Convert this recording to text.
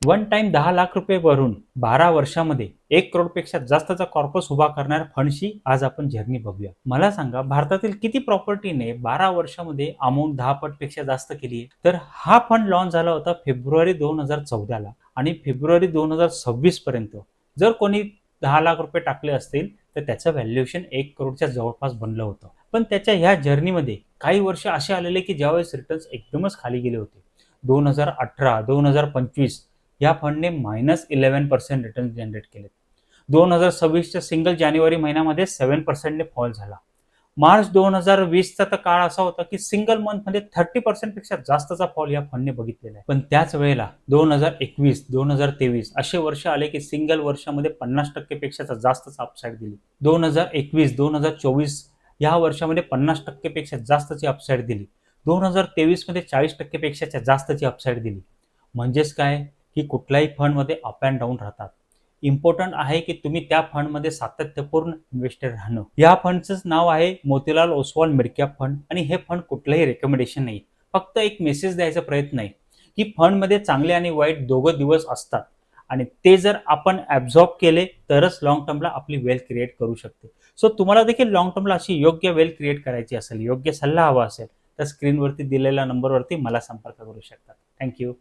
One time 10 lakh रुपये भरून 12 वर्षामध्ये 1 करोडपेक्षा जास्तचा कॉर्पस उभा करणाऱ्या फंडची आज आपण जर्नी बघूया. मला सांगा, भारतातील किती प्रॉपर्टीने 12 वर्षामध्ये अमाऊंट 10 पटपेक्षा जास्त केली आहे? तर हा फंड लॉन्च झाला होता फेब्रुवारी 2014ला आणि फेब्रुवारी 2026 पर्यंत जर कोणी 10 लाख रुपये टाकले असतील तर त्याचं व्हॅल्युएशन 1 करोडच्या जवळपास बनलं होतं. पण त्याच्या ह्या जर्नीमध्ये काही वर्ष असे आलेले की ज्यावेळेस रिटर्न्स एकदमच खाली गेले होते. 2018, 2025 या फंडने -11% रिटर्न जनरेट केले. 2026च्या सिंगल जानेवारी महिन्यामध्ये 7%ने फॉल झाला. मार्च 2020चा तर काळ असा होता की सिंगल मंथमध्ये 30% पेक्षा जास्तचा फॉल या फंडने बघितलेला आहे. पण त्याच वेळेला 2021, 2023 असे वर्ष आले की सिंगल वर्षामध्ये 50% पेक्षा जास्तचा अपसाईड दिली. 2021, 2024 या वर्षामध्ये 50% पेक्षा जास्तची अपसाईड दिली. 2023 मध्ये 40% पेक्षा जास्तची अपसाईड दिली. म्हणजेच काय की कुठल्याही फंडमध्ये अप अँड डाऊन राहतात. इम्पॉर्टंट आहे की तुम्ही त्या फंडमध्ये सातत्यपूर्ण इन्व्हेस्टेड राहणं. या फंडचं नाव आहे Motilal Oswal mid cap fund आणि हे फंड कुठलंही रेकमेंडेशन नाही, फक्त एक मेसेज द्यायचा प्रयत्न आहे की फंडमध्ये चांगले आणि वाईट दोघं दिवस असतात आणि ते जर आपण ॲब्झॉर्ब केले तरच लॉंग टर्मला आपली वेल्थ क्रिएट करू शकते. सो तुम्हाला देखील लॉंग टर्मला अशी योग्य वेल्थ क्रिएट करायची असेल, योग्य सल्ला हवा असेल तर स्क्रीनवरती दिलेल्या नंबरवरती मला संपर्क करू शकता. थँक्यू.